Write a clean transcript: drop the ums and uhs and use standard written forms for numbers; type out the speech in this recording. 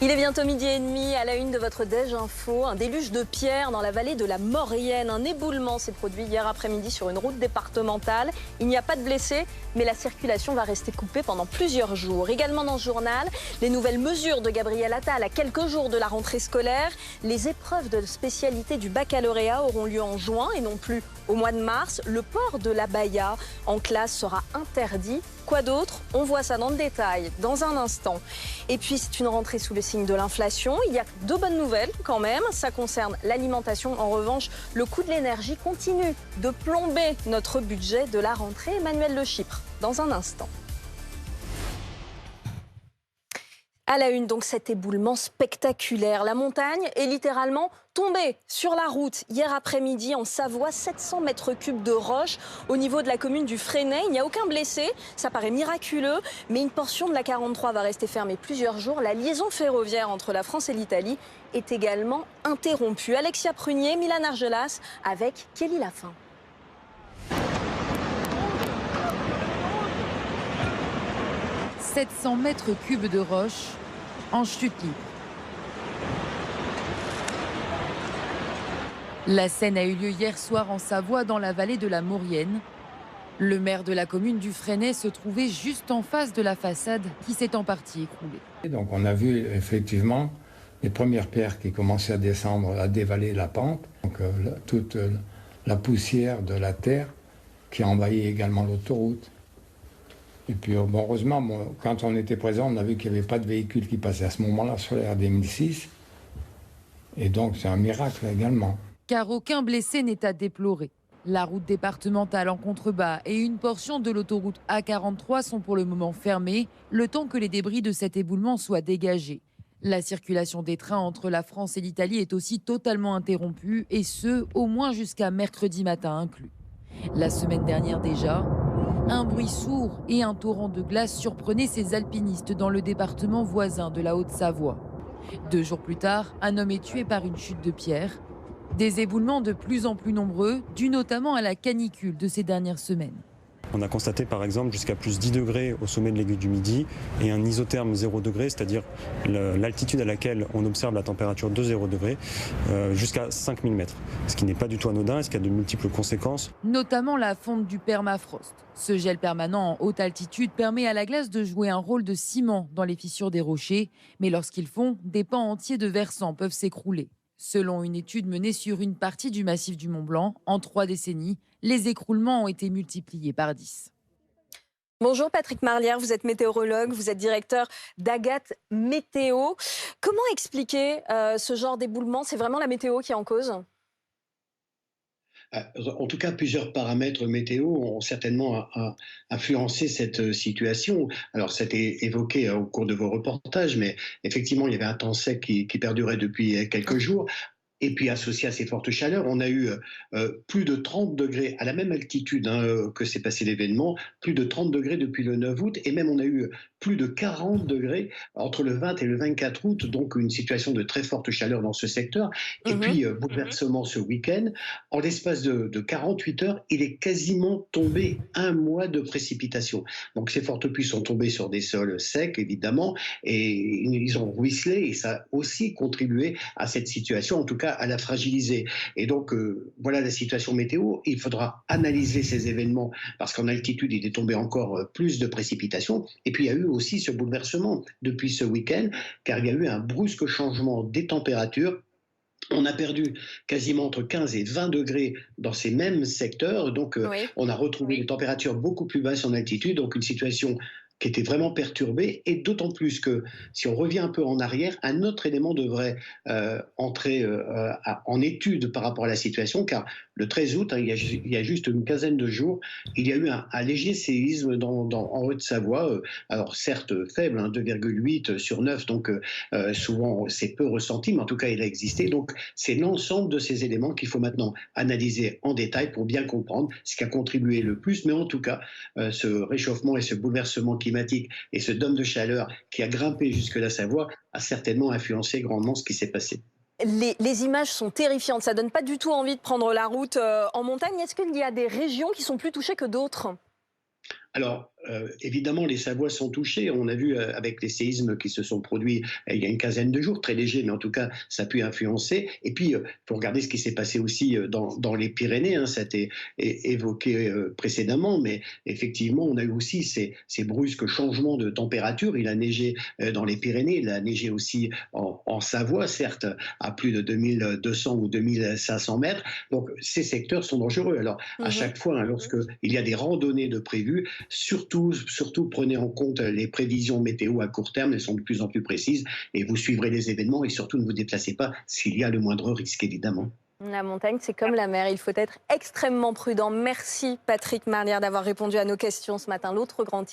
Il est bientôt 12h30 à la une de votre Déj Info. Un déluge de pierres dans la vallée de la Maurienne. Un éboulement s'est produit hier après-midi sur une route départementale. Il n'y a pas de blessés, mais la circulation va rester coupée pendant plusieurs jours. Également dans ce journal, les nouvelles mesures de Gabriel Attal à quelques jours de la rentrée scolaire. Les épreuves de spécialité du baccalauréat auront lieu en juin et non plus au mois de mars. Le port de l'abaya en classe sera interdit. Quoi d'autre? On voit ça dans le détail dans un instant. Et puis c'est une rentrée sous le signe de l'inflation. Il y a deux bonnes nouvelles quand même. Ça concerne l'alimentation. En revanche, le coût de l'énergie continue de plomber notre budget de la rentrée. Emmanuel Le Chypre dans un instant. À la une, donc, cet éboulement spectaculaire. La montagne est littéralement tombée sur la route hier après-midi en Savoie. 700 mètres cubes de roches au niveau de la commune du Fresnay. Il n'y a aucun blessé, ça paraît miraculeux, mais une portion de la 43 va rester fermée plusieurs jours. La liaison ferroviaire entre la France et l'Italie est également interrompue. Alexia Prunier, Milan Argelas avec Kelly Lafin. « 700 mètres cubes de roches en chute libre. La scène a eu lieu hier soir en Savoie, dans la vallée de la Maurienne. Le maire de la commune du Fresnay se trouvait juste en face de la façade qui s'est en partie écroulée. Donc on a vu effectivement les premières pierres qui commençaient à descendre, à dévaler la pente. Donc toute la poussière de la terre qui envahit également l'autoroute. Et puis heureusement, quand on était présent, on a vu qu'il n'y avait pas de véhicule qui passait à ce moment-là sur la RD 1006. Et donc c'est un miracle également. Car aucun blessé n'est à déplorer. La route départementale en contrebas et une portion de l'autoroute A43 sont pour le moment fermées, le temps que les débris de cet éboulement soient dégagés. La circulation des trains entre la France et l'Italie est aussi totalement interrompue, et ce, au moins jusqu'à mercredi matin inclus. La semaine dernière déjà, un bruit sourd et un torrent de glace surprenaient ces alpinistes dans le département voisin de la Haute-Savoie. 2 jours plus tard, un homme est tué par une chute de pierre. Des éboulements de plus en plus nombreux, dus notamment à la canicule de ces dernières semaines. On a constaté par exemple jusqu'à plus 10 degrés au sommet de l'aiguille du Midi et un isotherme 0 degré, c'est-à-dire l'altitude à laquelle on observe la température de 0 degré, jusqu'à 5000 mètres. Ce qui n'est pas du tout anodin et ce qui a de multiples conséquences. Notamment la fonte du permafrost. Ce gel permanent en haute altitude permet à la glace de jouer un rôle de ciment dans les fissures des rochers. Mais lorsqu'ils fond, des pans entiers de versants peuvent s'écrouler. Selon une étude menée sur une partie du massif du Mont Blanc, en 3 décennies, les écroulements ont été multipliés par 10. Bonjour Patrick Marlière, vous êtes météorologue, vous êtes directeur d'Agathe Météo. Comment expliquer ce genre d'éboulement? C'est vraiment la météo qui est en cause? En tout cas, plusieurs paramètres météo ont certainement influencé cette situation. Alors, ça a été évoqué au cours de vos reportages, mais effectivement, il y avait un temps sec qui perdurait depuis quelques jours. Et puis, associé à ces fortes chaleurs, on a eu plus de 30 degrés à la même altitude que s'est passé l'événement, plus de 30 degrés depuis le 9 août, et même on a eu plus de 40 degrés entre le 20 et le 24 août, donc une situation de très forte chaleur dans ce secteur. Et puis, bouleversement ce week-end. En l'espace de 48 heures, il est quasiment tombé 1 mois de précipitations. Donc, ces fortes pluies sont tombées sur des sols secs, évidemment, et ils ont ruisselé, et ça a aussi contribué à cette situation, en tout cas à la fragiliser. Et donc, voilà la situation météo. Il faudra analyser ces événements parce qu'en altitude, il est tombé encore plus de précipitations. Et puis, il y a eu aussi ce bouleversement depuis ce week-end, car il y a eu un brusque changement des températures. On a perdu quasiment entre 15 et 20 degrés dans ces mêmes secteurs. Donc, on a retrouvé des températures beaucoup plus basses en altitude. Donc, une situation qui était vraiment perturbée, et d'autant plus que, si on revient un peu en arrière, un autre élément devrait entrer en étude par rapport à la situation, car le 13 août, il y a juste une quinzaine de jours, il y a eu un léger séisme en Haute-Savoie, alors certes faible, 2,8 sur 9, donc souvent c'est peu ressenti, mais en tout cas il a existé. Donc c'est l'ensemble de ces éléments qu'il faut maintenant analyser en détail pour bien comprendre ce qui a contribué le plus, mais en tout cas ce réchauffement et ce bouleversement climatique et ce dôme de chaleur qui a grimpé jusque la Savoie a certainement influencé grandement ce qui s'est passé. Les images sont terrifiantes, ça donne pas du tout envie de prendre la route en montagne. Est-ce qu'il y a des régions qui sont plus touchées que d'autres? Alors, évidemment, les Savoies sont touchées. On a vu avec les séismes qui se sont produits il y a une quinzaine de jours, très légers, mais en tout cas, ça a pu influencer. Et puis, il faut regarder ce qui s'est passé aussi dans les Pyrénées. Ça a été évoqué précédemment, mais effectivement, on a eu aussi ces brusques changements de température. Il a neigé dans les Pyrénées, il a neigé aussi en Savoie, certes, à plus de 2200 ou 2500 mètres. Donc, ces secteurs sont dangereux. Alors, à chaque fois, lorsqu'il y a des randonnées de prévues, surtout prenez en compte les prévisions météo à court terme, elles sont de plus en plus précises, et vous suivrez les événements, et surtout ne vous déplacez pas s'il y a le moindre risque, évidemment. La montagne, c'est comme la mer, il faut être extrêmement prudent. Merci Patrick Marlière d'avoir répondu à nos questions ce matin. L'autre grand